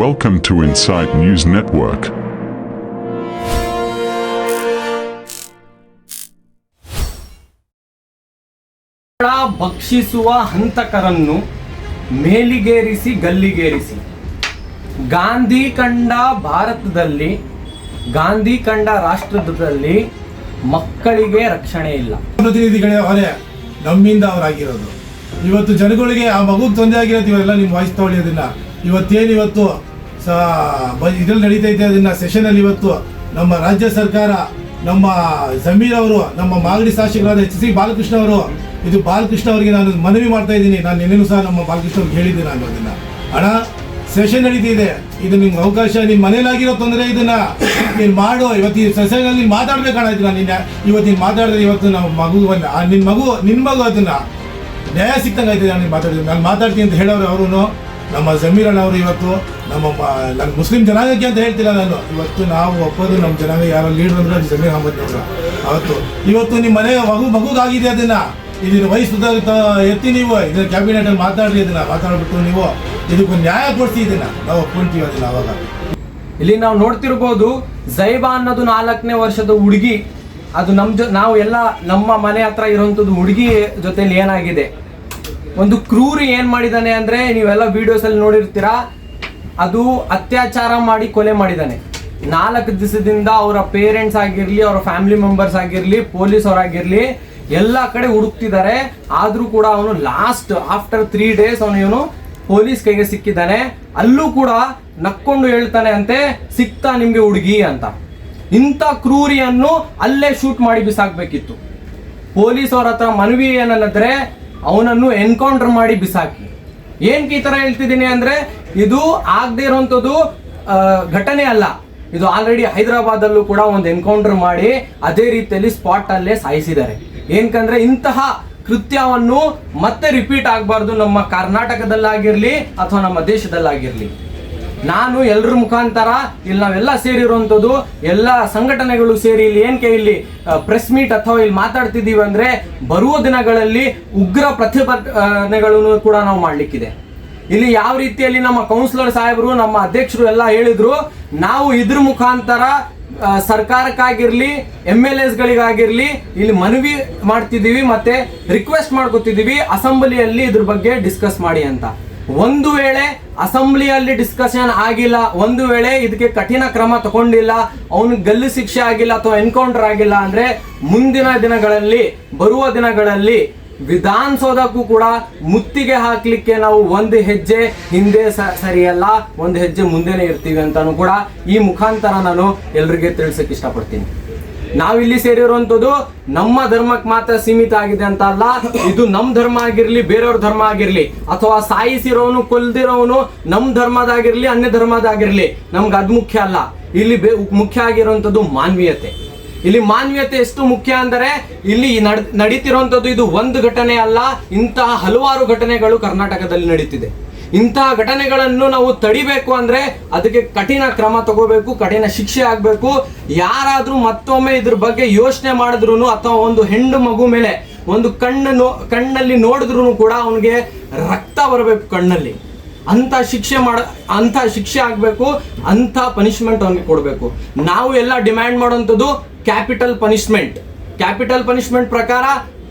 Welcome to Insight News Network. ಭಕ್ಷಿಸುವ ಹಂತಕರನ್ನು ಮೇಲಿಗೇರಿಸಿ ಗಲ್ಲಿಗೇರಿಸಿ Gandhi ಕಂಡ ಭಾರತದಲ್ಲಿ, ಗಾಂಧಿ ಕಂಡ ರಾಷ್ಟ್ರದಲ್ಲಿ ಮಕ್ಕಳಿಗೆ ರಕ್ಷಣೆ ಇಲ್ಲ. ಪ್ರತಿನಿಧಿಗಳೇ ಅವರೇ ನಮ್ಮಿಂದ ಅವರಾಗಿರೋದು. ಇವತ್ತು ಜನಗಳಿಗೆ ಆ ಮಗುಗೆ ತೊಂದರೆ ಆಗಿರೋದು ಇವೆಲ್ಲ ನಿಮ್ಮ ವಾಯ್ಸ್ ತಗೊಳ್ಳಿಯೋದಿಲ್ಲ. ಇವತ್ತೇನು ಇವತ್ತು ಇದ್ರಲ್ಲಿ ನಡೀತಾ ಇದೆ ಅದನ್ನ ಸೆಷನಲ್ಲಿ ಇವತ್ತು ನಮ್ಮ ರಾಜ್ಯ ಸರ್ಕಾರ, ನಮ್ಮ ಜಮೀರ್ ಅವರು, ನಮ್ಮ ಮಾಗಡಿ ಶಾಸಕರಾದ ಎಚ್ ಸಿ ಬಾಲಕೃಷ್ಣ ಅವರು, ಇದು ಬಾಲಕೃಷ್ಣ ಅವರಿಗೆ ನಾನು ಮನವಿ ಮಾಡ್ತಾ ಇದ್ದೀನಿ. ನಾನು ನಿನ್ನೆನೂ ಸಹ ನಮ್ಮ ಬಾಲಕೃಷ್ಣ ಅವ್ರಿಗೆ ಹೇಳಿದ್ದೆ. ನಾನು ಅದನ್ನ ಹಣ ಸೆಷನ್ ನಡೀತಿದೆ, ಇದು ನಿಮ್ಗೆ ಅವಕಾಶ, ನಿಮ್ಮ ಮನೇಲಾಗಿರೋ ತೊಂದರೆ ಇದನ್ನ ನೀನು ಮಾಡು. ಇವತ್ತು ಈ ಸೆಷನಲ್ಲಿ ಮಾತಾಡ್ಬೇಕಣ್ಣ. ಇದನ್ನ ನಿನ್ನ ಇವತ್ತು ನೀನು ಮಾತಾಡಿದ್ರೆ ಇವತ್ತು ನಮ್ಮ ಮಗು ನಿನ್ನ ಮಗು ಅದನ್ನ ನ್ಯಾಯ ಸಿಕ್ತಂಗೆ ಆಯ್ತದೆ. ನಾನು ಮಾತಾಡ್ತೀನಿ ಅಂತ ಹೇಳೋರು ಅವರು ನಮ್ಮ ಜಮೀರ್ ಅಣ್ಣ ಅವರು. ಇವತ್ತು ನನ್ನ ಮುಸ್ಲಿಂ ಜನಾಂಗಕ್ಕೆ ಅಂತ ಹೇಳ್ತಿಲ್ಲ ನಾನು. ಇವತ್ತು ನಾವು ಒಪ್ಪೋದು ನಮ್ಮ ಜನಾಂಗ ಯಾರೋ ಲೀಡರ್ ಅಂದ್ರೆ ಅದು ಜಮೀರ್ ಅಹಮದ್ ಅವರು. ಇವತ್ತು ನಿಮ್ಮ ಮನೆ ಮಗುಗಾಗಿದೆ ಅದನ್ನ ಇದನ್ನ ವಯಸ್ಸು ಎತ್ತಿ ನೀವು ಇದನ್ನ ಕ್ಯಾಬಿನೆಟಲ್ಲಿ ಮಾತಾಡ್ರಿ. ಇದನ್ನ ಮಾತಾಡ್ಬಿಟ್ಟು ನೀವು ಇದಕ್ಕೊಂದು ನ್ಯಾಯ ಕೊಡಿಸಿ. ಇದನ್ನ ನಾವು ಒಪ್ಕೊಂತೀವಿ ಅದನ್ನ. ಅವಾಗ ಇಲ್ಲಿ ನಾವು ನೋಡ್ತಿರ್ಬೋದು, ಝೈಬಾ ಅನ್ನೋದು 4ನೇ ವರ್ಷದ ಹುಡುಗಿ. ಅದು ನಾವು ಎಲ್ಲ ನಮ್ಮ ಮನೆ ಹತ್ರ ಇರುವಂಥದ್ದು ಹುಡುಗಿ ಜೊತೆಲಿ ಏನಾಗಿದೆ, ಒಂದು ಕ್ರೂರಿ ಏನ್ ಮಾಡಿದಾನೆ ಅಂದ್ರೆ, ನೀವೆಲ್ಲ ವಿಡಿಯೋಸ್ ಅಲ್ಲಿ ನೋಡಿರ್ತೀರಾ, ಅದು ಅತ್ಯಾಚಾರ ಮಾಡಿ ಕೊಲೆ ಮಾಡಿದಾನೆ. 4 ದಿವಸದಿಂದ ಅವರ ಪೇರೆಂಟ್ಸ್ ಆಗಿರ್ಲಿ, ಅವರ ಫ್ಯಾಮಿಲಿ ಮೆಂಬರ್ಸ್ ಆಗಿರ್ಲಿ, ಪೊಲೀಸ್ ಅವರಾಗಿರ್ಲಿ, ಎಲ್ಲ ಕಡೆ ಹುಡುಕ್ತಿದ್ದಾರೆ. ಆದ್ರೂ ಕೂಡ ಅವನು ಲಾಸ್ಟ್ ಆಫ್ಟರ್ 3 days ಇವನು ಪೊಲೀಸ್ ಕೈಗೆ ಸಿಕ್ಕಿದ್ದಾನೆ. ಅಲ್ಲೂ ಕೂಡ ನಕ್ಕೊಂಡು ಹೇಳ್ತಾನೆ ಅಂತೆ, ಸಿಕ್ತಾ ನಿಮ್ಗೆ ಹುಡುಗಿ ಅಂತ. ಇಂಥ ಕ್ರೂರಿಯನ್ನು ಅಲ್ಲೇ ಶೂಟ್ ಮಾಡಿ ಬಿಸಾಕ್ಬೇಕಿತ್ತು. ಪೊಲೀಸ್ ಅವ್ರ ಹತ್ರ ಮನವಿ ಏನಂದ್ರೆ ಅವನನ್ನು ಎನ್ಕೌಂಟರ್ ಮಾಡಿ ಬಿಸಾಕಿ. ಏನಕ್ಕೆ ಈ ತರ ಹೇಳ್ತಿದ್ದೀನಿ ಅಂದ್ರೆ, ಇದು ಆಗದೆ ಇರುವಂತದ್ದು ಘಟನೆ ಅಲ್ಲ. ಇದು ಆಲ್ರೆಡಿ ಹೈದರಾಬಾದ್ ಅಲ್ಲೂ ಕೂಡ ಒಂದು ಎನ್ಕೌಂಟರ್ ಮಾಡಿ ಅದೇ ರೀತಿಯಲ್ಲಿ ಸ್ಪಾಟ್ ಅಲ್ಲೇ ಸಾಯಿಸಿದ್ದಾರೆ. ಏನಕಂದ್ರೆ ಇಂತಹ ಕೃತ್ಯವನ್ನು ಮತ್ತೆ ರಿಪೀಟ್ ಆಗಬಾರ್ದು ನಮ್ಮ ಕರ್ನಾಟಕದಲ್ಲಾಗಿರ್ಲಿ ಅಥವಾ ನಮ್ಮ ದೇಶದಲ್ಲಾಗಿರ್ಲಿ. ನಾನು ಎಲ್ಲರ ಮುಖಾಂತರ ಇಲ್ಲಿ ನಾವೆಲ್ಲ ಸೇರಿರುವಂಥದ್ದು, ಎಲ್ಲ ಸಂಘಟನೆಗಳು ಸೇರಿ ಇಲ್ಲಿ ಪ್ರೆಸ್ ಮೀಟ್ ಅಥವಾ ಇಲ್ಲಿ ಮಾತಾಡ್ತಿದ್ದೀವಿ ಅಂದ್ರೆ, ಬರುವ ದಿನಗಳಲ್ಲಿ ಉಗ್ರ ಪ್ರತಿಭಟನೆಗಳನ್ನು ಕೂಡ ನಾವು ಮಾಡ್ಲಿಕ್ಕಿದೆ. ಇಲ್ಲಿ ಯಾವ ರೀತಿಯಲ್ಲಿ ನಮ್ಮ ಕೌನ್ಸಿಲರ್ ಸಾಹೇಬರು, ನಮ್ಮ ಅಧ್ಯಕ್ಷರು ಎಲ್ಲ ಹೇಳಿದ್ರು, ನಾವು ಇದ್ರ ಮುಖಾಂತರ ಸರ್ಕಾರಕ್ಕಾಗಿರ್ಲಿ, MLAs ಗಳಿಗಾಗಿರ್ಲಿ ಇಲ್ಲಿ ಮನವಿ ಮಾಡ್ತಿದ್ದೀವಿ, ಮತ್ತೆ ರಿಕ್ವೆಸ್ಟ್ ಮಾಡ್ಕೊತಿದ್ದೀವಿ ಅಸೆಂಬ್ಲಿಯಲ್ಲಿ ಇದ್ರ ಬಗ್ಗೆ ಡಿಸ್ಕಸ್ ಮಾಡಿ ಅಂತ. ಒಂದು ವೇಳೆ ಅಸೆಂಬ್ಲಿಯಲ್ಲಿ ಡಿಸ್ಕಷನ್ ಆಗಿಲ್ಲ, ಒಂದು ವೇಳೆ ಇದಕ್ಕೆ ಕಠಿಣ ಕ್ರಮ ತಗೊಂಡಿಲ್ಲ, ಅವನಿಗೆ ಗಲ್ಲು ಶಿಕ್ಷೆ ಆಗಿಲ್ಲ ಅಥವಾ ಎನ್ಕೌಂಟರ್ ಆಗಿಲ್ಲ ಅಂದ್ರೆ, ಮುಂದಿನ ದಿನಗಳಲ್ಲಿ, ಬರುವ ದಿನಗಳಲ್ಲಿ ವಿಧಾನಸೌಧಕ್ಕೂ ಕೂಡ ಮುತ್ತಿಗೆ ಹಾಕ್ಲಿಕ್ಕೆ ನಾವು ಒಂದು ಹೆಜ್ಜೆ ಹಿಂದೆ ಸರಿಯಲ್ಲ, ಒಂದು ಹೆಜ್ಜೆ ಮುಂದೆನೆ ಇರ್ತೀವಿ ಅಂತಾನು ಕೂಡ ಈ ಮುಖಾಂತರ ನಾನು ಎಲ್ರಿಗೆ ತಿಳಿಸಕ್ಕೆ ಇಷ್ಟಪಡ್ತೀನಿ. ನಾವಿಲ್ಲಿ ಸೇರಿರುವಂಥದ್ದು ನಮ್ಮ ಧರ್ಮಕ್ಕೆ ಮಾತ್ರ ಸೀಮಿತ ಆಗಿದೆ ಅಂತ ಅಲ್ಲ. ಇದು ನಮ್ಮ ಧರ್ಮ ಆಗಿರ್ಲಿ, ಬೇರೆಯವ್ರ ಧರ್ಮ ಆಗಿರ್ಲಿ, ಅಥವಾ ಸಾಯಿಸಿರೋನು ಕೊಲ್ದಿರೋನು ನಮ್ಮ ಧರ್ಮದಾಗಿರ್ಲಿ, ಅನ್ಯ ಧರ್ಮದಾಗಿರ್ಲಿ, ನಮ್ಗೆ ಅದು ಮುಖ್ಯ ಅಲ್ಲ. ಇಲ್ಲಿ ಮುಖ್ಯ ಆಗಿರುವಂಥದ್ದು ಮಾನವೀಯತೆ. ಇಲ್ಲಿ ಮಾನವೀಯತೆ ಎಷ್ಟು ಮುಖ್ಯ ಅಂದರೆ, ಇಲ್ಲಿ ನಡೀತಿರುವಂಥದ್ದು ಇದು ಒಂದು ಘಟನೆ ಅಲ್ಲ, ಇಂತಹ ಹಲವಾರು ಘಟನೆಗಳು ಕರ್ನಾಟಕದಲ್ಲಿ ನಡೀತಿದೆ. ಇಂತಹ ಘಟನೆಗಳನ್ನು ನಾವು ತಡಿಬೇಕು ಅಂದ್ರೆ ಅದಕ್ಕೆ ಕಠಿಣ ಕ್ರಮ ತಗೋಬೇಕು, ಕಠಿಣ ಶಿಕ್ಷೆ ಆಗ್ಬೇಕು. ಯಾರಾದ್ರೂ ಮತ್ತೊಮ್ಮೆ ಇದ್ರ ಬಗ್ಗೆ ಯೋಚನೆ ಮಾಡಿದ್ರು ಅಥವಾ ಒಂದು ಹೆಣ್ಣು ಮಗು ಮೇಲೆ ಒಂದು ಕಣ್ಣಲ್ಲಿ ನೋಡಿದ್ರು ಕೂಡ ಅವನಿಗೆ ರಕ್ತ ಬರಬೇಕು ಕಣ್ಣಲ್ಲಿ. ಅಂತ ಶಿಕ್ಷೆ ಆಗ್ಬೇಕು, ಅಂತ ಪನಿಷ್ಮೆಂಟ್ ಅವನಿಗೆ ಕೊಡಬೇಕು. ನಾವು ಎಲ್ಲ ಡಿಮ್ಯಾಂಡ್ ಮಾಡುವಂಥದ್ದು ಕ್ಯಾಪಿಟಲ್ ಪನಿಷ್ಮೆಂಟ್ ಪ್ರಕಾರ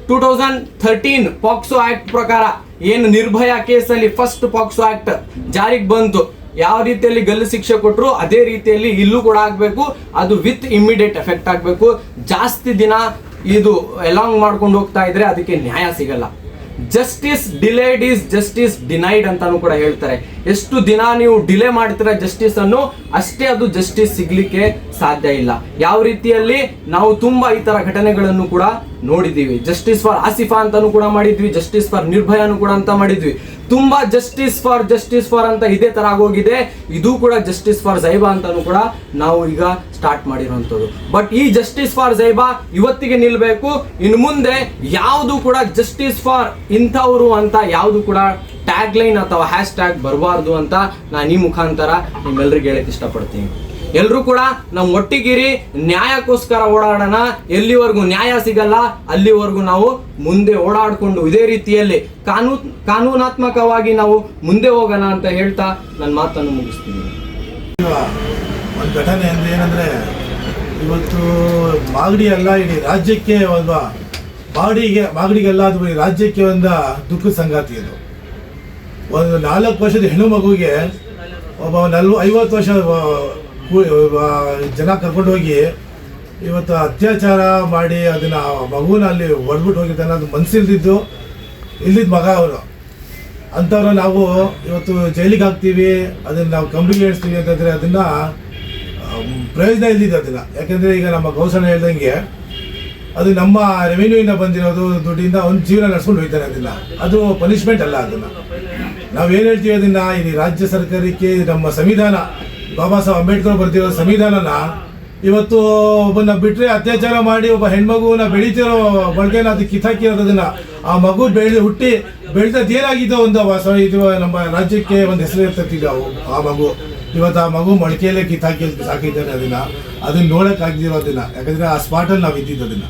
2013 ಪಾಕ್ಸೋ ಆಕ್ಟ್ ಪ್ರಕಾರ ಏನು ನಿರ್ಭಯ ಕೇಸಲ್ಲಿ ಫಸ್ಟ್ ಪಾಕ್ಸೋ ಆಕ್ಟ್ ಜಾರಿಗೆ ಬಂತು, ಯಾವ ರೀತಿಯಲ್ಲಿ ಗಲ್ಲು ಶಿಕ್ಷೆ ಕೊಟ್ಟರು ಅದೇ ರೀತಿಯಲ್ಲಿ ಇಲ್ಲೂ ಕೂಡ ಆಗ್ಬೇಕು. ಅದು ವಿತ್ ಇಮಿಡಿಯೇಟ್ ಎಫೆಕ್ಟ್ ಆಗಬೇಕು. ಜಾಸ್ತಿ ದಿನ ಇದು ಎಲಾಂಗ್ ಮಾಡ್ಕೊಂಡು ಹೋಗ್ತಾ ಇದ್ರೆ ಅದಕ್ಕೆ ನ್ಯಾಯ ಸಿಗಲ್ಲ. Justice delayed is justice denied ಅಂತಾನು ಕೂಡ ಹೇಳ್ತಾರೆ. ಎಷ್ಟು ದಿನ ನೀವು ಡಿಲೇ ಮಾಡ್ತೀರಾ ಜಸ್ಟಿಸ್ ಅನ್ನು, ಅಷ್ಟೇ ಅದು ಜಸ್ಟಿಸ್ ಸಿಗ್ಲಿಕ್ಕೆ ಸಾಧ್ಯ ಇಲ್ಲ. ಯಾವ ರೀತಿಯಲ್ಲಿ ನಾವು ತುಂಬಾ ಈ ತರ ಘಟನೆಗಳನ್ನು ಕೂಡ ನೋಡಿದೀವಿ. ಜಸ್ಟಿಸ್ ಫಾರ್ ಆಸಿಫಾ ಅಂತಾನು ಕೂಡ ಮಾಡಿದ್ವಿ, ಜಸ್ಟಿಸ್ ಫಾರ್ ನಿರ್ಭಯನು ಕೂಡ ಅಂತ ಮಾಡಿದ್ವಿ. ತುಂಬಾ ಜಸ್ಟಿಸ್ ಫಾರ್ ಅಂತ ಇದೇ ತರ ಆಗೋಗಿದೆ. ಇದು ಕೂಡ ಜಸ್ಟಿಸ್ ಫಾರ್ ಝೈಬಾ ಅಂತಾನು ಕೂಡ ನಾವು ಈಗ ಸ್ಟಾರ್ಟ್ ಮಾಡಿರುವಂತದ್ದು. ಬಟ್ ಈ ಜಸ್ಟಿಸ್ ಫಾರ್ ಝೈಬಾ ಇವತ್ತಿಗೆ ನಿಲ್ಬೇಕು. ಇನ್ನು ಮುಂದೆ ಯಾವುದು ಕೂಡ ಜಸ್ಟಿಸ್ ಫಾರ್ ಇಂಥವ್ರು ಅಂತ ಯಾವುದು ಕೂಡ ಟ್ಯಾಗ್ ಲೈನ್ ಅಥವಾ ಹ್ಯಾಶ್ ಟ್ಯಾಗ್ ಬರಬಾರ್ದು ಅಂತ ನಾನು ಈ ಮುಖಾಂತರ ನಿಮ್ಮೆಲ್ಲರಿಗೆ ಹೇಳಕ್ ಇಷ್ಟಪಡ್ತೀನಿ. ಎಲ್ಲರೂ ಕೂಡ ನಾವು ಒಟ್ಟಿಗಿರಿ ನ್ಯಾಯಕ್ಕೋಸ್ಕರ ಓಡಾಡೋಣ. ಎಲ್ಲಿವರೆಗೂ ನ್ಯಾಯ ಸಿಗಲ್ಲ ಅಲ್ಲಿವರೆಗೂ ನಾವು ಮುಂದೆ ಓಡಾಡಿಕೊಂಡು ಇದೇ ರೀತಿಯಲ್ಲಿ ಕಾನೂನಾತ್ಮಕವಾಗಿ ನಾವು ಮುಂದೆ ಹೋಗೋಣ ಅಂತ ಹೇಳ್ತಾ ನನ್ನ ಮಾತನ್ನು ಮುಗಿಸ್ತೀನಿ. ಒಂದು ಘಟನೆ ಅಂದ್ರೆ ಏನಂದ್ರೆ, ಇವತ್ತು ಮಾಗಡಿ ಅಲ್ಲ ಇಡೀ ರಾಜ್ಯಕ್ಕೆ ಒಂದು ಮಾಗಡಿಗೆಲ್ಲ ಅದು ರಾಜ್ಯಕ್ಕೆ ಒಂದು ದುಃಖದ ಸಂಗಾತಿ. ಇದು ಒಂದು 4 ವರ್ಷದ ಹೆಣ್ಣು ಮಗುಗೆ ಒಬ್ಬ 50 ವರ್ಷ ಜನ ಕರ್ಕೊಂಡು ಹೋಗಿ ಇವತ್ತು ಅತ್ಯಾಚಾರ ಮಾಡಿ ಅದನ್ನ ಮಗುನ ಅಲ್ಲಿ ಹೊಡೆದ್ಬಿಟ್ಟು ಹೋಗಿದ್ದಾನೆ. ಅದು ಮನಸ್ಸಿಲ್ದಿದ್ದು ಮಗ ಅವರು ಅಂಥವ್ರು ನಾವು ಇವತ್ತು ಜೈಲಿಗೆ ಹಾಕ್ತೀವಿ, ಅದನ್ನು ನಾವು ಕಂಬಿಗೆ ಏಳಿಸ್ತೀವಿ ಅಂತಂದರೆ ಅದನ್ನು ಪ್ರಯೋಜನ ಇಲ್ದಿದ್ದು ಅದನ್ನು. ಯಾಕೆಂದರೆ ಈಗ ನಮ್ಮ ಗೌಸಣ್ಣ ಹೇಳ್ದಂಗೆ ಅದು ನಮ್ಮ ರೆವಿನ್ಯೂಯಿಂದ ಬಂದಿರೋದು ದುಡ್ಡಿಂದ ಅವ್ನ ಜೀವನ ನಡೆಸ್ಕೊಂಡು ಹೋಗ್ತಾನೆ. ಅದನ್ನು ಅದು ಪನಿಷ್ಮೆಂಟ್ ಅಲ್ಲ. ಅದನ್ನು ನಾವೇನು ಹೇಳ್ತೀವಿ, ಅದನ್ನು ಈ ರಾಜ್ಯ ಸರ್ಕಾರಕ್ಕೆ ನಮ್ಮ ಸಂವಿಧಾನ ಬಾಬಾ ಸಾಹೇಬ್ ಅಂಬೇಡ್ಕರ್ ಬರ್ತಿರೋ ಸಂವಿಧಾನನ ಇವತ್ತು ಒಬ್ಬನ ಬಿಟ್ಟರೆ ಅತ್ಯಾಚಾರ ಮಾಡಿ ಒಬ್ಬ ಹೆಣ್ಮಗುನ ಬೆಳೀತಿರೋ ಬಳಕೆನ ಅದು ಕಿತ್ತಾಕಿರೋದನ್ನ ಆ ಮಗು ಹುಟ್ಟಿ ಬೆಳೆದದ್ದು ಏನಾಗಿದ್ದೋ ಒಂದು ಇದು ನಮ್ಮ ರಾಜ್ಯಕ್ಕೆ ಒಂದು ಹೆಸರು ಇರ್ತಿದ್ದ ಆ ಮಗು. ಇವತ್ತು ಆ ಮಗು ಮೊಳಕೆಯಲ್ಲೇ ಸಾಕಿದ್ದಾನೆ. ಅದನ್ನ ನೋಡೋಕ್ಕಾಗ್ದಿರೋದನ್ನ, ಯಾಕಂದರೆ ಆ ಸ್ಪಾಟಲ್ಲಿ ನಾವು ಇದ್ದಿದ್ದು ಅದನ್ನು.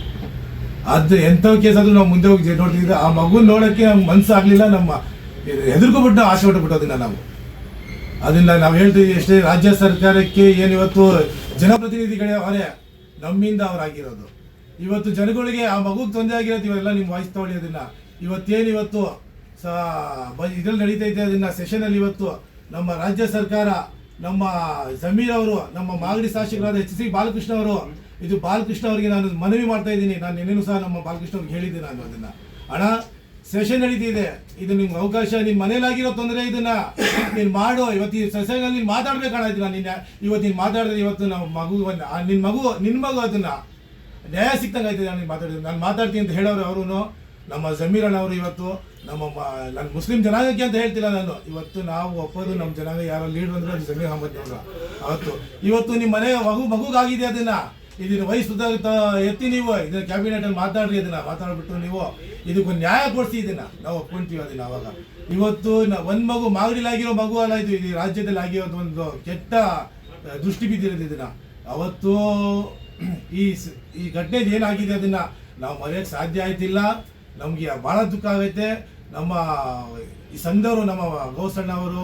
ಅದು ಎಂಥ ಕೇಸ್ ಆದರೂ ನಾವು ಮುಂದೆ ಹೋಗಿ ನೋಡ್ತಿದ್ದೆ. ಆ ಮಗು ನೋಡೋಕ್ಕೆ ನಮ್ಗೆ ಮನಸ್ಸಾಗಲಿಲ್ಲ, ನಮ್ಮ ಹೆದರ್ಕೊಬಿಟ್ಟು ಆಸೆ ಹೊಟ್ಟುಬಿಟ್ಟೋದನ್ನ ಅದನ್ನು ನಾವು ಹೇಳ್ತೀವಿ. ಎಷ್ಟೇ ರಾಜ್ಯ ಸರ್ಕಾರಕ್ಕೆ ಏನು ಇವತ್ತು ಜನಪ್ರತಿನಿಧಿಗಳೇ ಅವರೇ ನಮ್ಮಿಂದ ಅವರಾಗಿರೋದು. ಇವತ್ತು ಜನಗಳಿಗೆ ಆ ಮಗುಗೆ ತೊಂದರೆ ಆಗಿರೋದು ಇವೆಲ್ಲ ನಿಮ್ಮ ವಾಯ್ಸ್ ತಗೊಳ್ಳಿ. ಅದನ್ನು ಇವತ್ತೇನು ಇವತ್ತು ಇದ್ರಲ್ಲಿ ನಡೀತೈತೆ ಅದನ್ನು ಸೆಷನಲ್ಲಿ ಇವತ್ತು ನಮ್ಮ ರಾಜ್ಯ ಸರ್ಕಾರ, ನಮ್ಮ ಜಮೀರ್ ಅವರು, ನಮ್ಮ ಮಾಗಡಿ ಶಾಸಕರಾದ HC ಬಾಲಕೃಷ್ಣ ಅವರು, ಇದು ಬಾಲಕೃಷ್ಣ ಅವರಿಗೆ ನಾನು ಮನವಿ ಮಾಡ್ತಾ ಇದ್ದೀನಿ. ನಾನು ನಿನ್ನೆನೂ ಸಹ ನಮ್ಮ ಬಾಲಕೃಷ್ಣ ಅವ್ರಿಗೆ ಹೇಳಿದ್ದೆ ನಾನು ಅದನ್ನು. ಹಣ ಸೆಷನ್ ನಡೀತಿದೆ, ಇದು ನಿಮ್ಗೆ ಅವಕಾಶ, ನಿನ್ನ ಮನೇಲಾಗಿರೋ ತೊಂದರೆ ಇದನ್ನ ನೀನು ಮಾಡು. ಇವತ್ತು ಈ ಸೆಷನಲ್ಲಿ ನೀನು ಮಾತಾಡ್ಬೇಕಣ್ಣ. ಇದನ್ನ ಇವತ್ತು ನೀನು ಮಾತಾಡಿದ್ರೆ ಇವತ್ತು ನಾವು ನಿನ್ನ ಮಗು ಅದನ್ನ ನ್ಯಾಯ ಸಿಕ್ತಂಗೆ ಆಯ್ತದೆ. ನಾನು ಮಾತಾಡ್ತೀನಿ ಅಂತ ಹೇಳೋರು ಅವರು ನಮ್ಮ ಜಮೀರ್ ಅಣ್ಣ ಅವರು. ಇವತ್ತು ನನ್ನ ಮುಸ್ಲಿಂ ಜನಾಂಗಕ್ಕೆ ಅಂತ ಹೇಳ್ತಿಲ್ಲ ನಾನು. ಇವತ್ತು ನಾವು ಒಪ್ಪೋದು ನಮ್ಮ ಜನಾಂಗ ಯಾರೋ ಲೀಡರ್ ಅಂದ್ರೆ ಅದು ಜಮೀರ್ ಅಹಮದ್ ಅವರು. ಇವತ್ತು ನಿಮ್ಮ ಮನೆ ಮಗುಗಾಗಿದೆ ಅದನ್ನ ಇದನ್ನ ವಯಸ್ಸು ಎತ್ತಿ ನೀವು ಇದನ್ನ ಕ್ಯಾಬಿನೆಟಲ್ಲಿ ಮಾತಾಡ್ರಿ. ಅದನ್ನ ಮಾತಾಡ್ಬಿಟ್ಟು ನೀವು ಇದಕ್ಕೊಂದು ನ್ಯಾಯ ಕೊಡಿಸಿ. ಇದನ್ನ ನಾವು ಒಪ್ಕೊಂತೀವಿ ಅದನ್ನ. ಅವಾಗ ಇವತ್ತು ಒಂದು ಮಗು ಮಾಗಡಿಲಾಗಿರೋ ಮಗು ಅಲ್ಲ, ಇದು ಇಡೀ ರಾಜ್ಯದಲ್ಲಿ ಆಗಿರೋದು ಒಂದು ಕೆಟ್ಟ ದೃಷ್ಟಿ ಬಿದ್ದಿರೋದು. ಇದನ್ನ ಅವತ್ತು ಈ ಘಟನೆ ಏನಾಗಿದೆ ಅದನ್ನ ನಾವು ಮರೆಯೋಕ್ಕೆ ಸಾಧ್ಯ ಆಯ್ತಿಲ್ಲ. ನಮಗೆ ಭಾಳ ದುಃಖ ಆಗೈತೆ. ನಮ್ಮ ಈ ಸಂಘದವರು, ನಮ್ಮ ಗೌಸಣ್ಣ ಅವರು,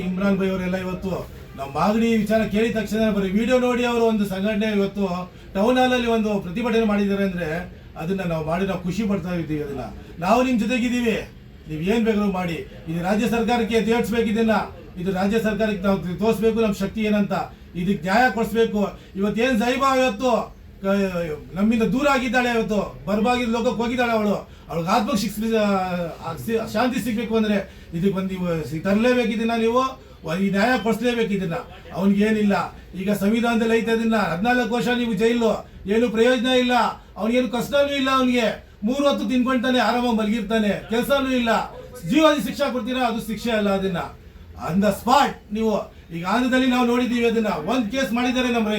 ಇಮ್ರಾನ್ ಭಾಯ್ ಅವರೆಲ್ಲ ಇವತ್ತು ನಮ್ಮ ಮಾಗಡಿ ವಿಚಾರ ಕೇಳಿದ ತಕ್ಷಣ ಬರೀ ವಿಡಿಯೋ ನೋಡಿ ಅವರು ಒಂದು ಸಂಘಟನೆ ಇವತ್ತು ಟೌನ್ ಹಾಲಲ್ಲಿ ಒಂದು ಪ್ರತಿಭಟನೆ ಮಾಡಿದ್ದಾರೆ ಅಂದರೆ ಅದನ್ನು ನಾವು ಖುಷಿ ಪಡ್ತಾ ಇದ್ದೀವಿ. ಅದನ್ನು ನಾವು ನಿಮ್ಮ ಜೊತೆಗಿದ್ದೀವಿ, ನೀವು ಏನು ಬೇಕಾದ್ರೂ ಮಾಡಿ. ಇದು ರಾಜ್ಯ ಸರ್ಕಾರಕ್ಕೆ ತೇರ್ಸ್ಬೇಕು. ಇದು ರಾಜ್ಯ ಸರ್ಕಾರಕ್ಕೆ ನಾವು ತೋರಿಸ್ಬೇಕು ನಮ್ಮ ಶಕ್ತಿ ಏನಂತ. ಇದಕ್ಕೆ ನ್ಯಾಯ ಕೊಡಿಸ್ಬೇಕು. ಇವತ್ತೇನು ಜೈಬಾ ಇವತ್ತು ನಮ್ಮಿಂದ ದೂರ ಆಗಿದ್ದಾಳೆ, ಇವತ್ತು ಬರ್ಬಾಗಿದ್ದ ಲೋಕಕ್ಕೆ ಹೋಗಿದ್ದಾಳೆ. ಅವಳಿಗೆ ಆತ್ಮಕ್ಕೆ ಶಾಂತಿ ಸಿಗಬೇಕು ಅಂದರೆ ಇದಕ್ಕೆ ಒಂದು ತರಲೇಬೇಕಿದ್ದನ್ನ ನೀವು ಈ ನ್ಯಾಯ ಕೊಡಿಸ್ಲೇಬೇಕು. ಇದನ್ನ ಅವನಿಗೇನಿಲ್ಲ. ಈಗ ಸಂವಿಧಾನದಲ್ಲಿ ಐತೆ ಅದನ್ನ 14 ವರ್ಷ ನೀವು ಜೈಲು, ಏನು ಪ್ರಯೋಜನ ಇಲ್ಲ. ಅವನಿಗೇನು ಕಷ್ಟನೂ ಇಲ್ಲ. ಅವನಿಗೆ 3 ಹೊತ್ತು ತಿನ್ಕೊಂತಾನೆ, ಆರಾಮಾಗಿ ಮಲಗಿರ್ತಾನೆ, ಕೆಲಸನೂ ಇಲ್ಲ. ಜೀವಾದಿ ಶಿಕ್ಷೆ ಕೊಡ್ತೀರಾ, ಅದು ಶಿಕ್ಷೆ ಅಲ್ಲ. ಅದನ್ನ ಆನ್ ದ ಸ್ಪಾಟ್ ನೀವು ಈಗ ಆಂಧ್ರದಲ್ಲಿ ನಾವು ನೋಡಿದ್ದೀವಿ. ಅದನ್ನ ಒಂದು ಕೇಸ್ ಮಾಡಿದ್ದಾರೆ, ನಮ್ಮ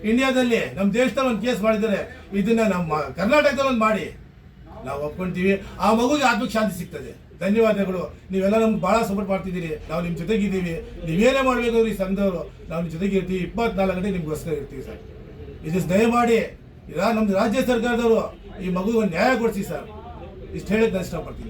ಇಂಡಿಯಾದಲ್ಲಿ, ನಮ್ಮ ದೇಶದಲ್ಲಿ ಒಂದು ಕೇಸ್ ಮಾಡಿದ್ದಾರೆ. ಇದನ್ನ ನಮ್ಮ ಕರ್ನಾಟಕದಲ್ಲಿ ಒಂದು ಮಾಡಿ ನಾವು ಒಪ್ಕೊಂತೀವಿ. ಆ ಮಗುಗೆ ಆತ್ಮಕ್ಕೆ ಶಾಂತಿ ಸಿಗ್ತದೆ. ಧನ್ಯವಾದಗಳು. ನೀವೆಲ್ಲ ನಮ್ಗೆ ಭಾಳ ಸಪೋರ್ಟ್ ಮಾಡ್ತಿದ್ದೀರಿ. ನಾವು ನಿಮ್ಮ ಜೊತೆಗಿದ್ದೀವಿ. ನೀವೇನೇ ಮಾಡಬೇಕು ಈ ಸಂಘದವರು, ನಾವು ನಿಮ್ಮ ಜೊತೆಗೆ ಇರ್ತೀವಿ. 24 ಗಂಟೆ ನಿಮ್ಗೋಸ್ಕರ ಇರ್ತೀವಿ ಸರ್. ಇದು ದಯಮಾಡಿ ನಮ್ದು ರಾಜ್ಯ ಸರ್ಕಾರದವರು ಈ ಮಗುಗೆ ಒಂದು ನ್ಯಾಯ ಕೊಡಿಸಿ ಸರ್. ಇಷ್ಟು ಹೇಳಕ್ಕೆ ನಾನು ಇಷ್ಟಪಡ್ತೀನಿ.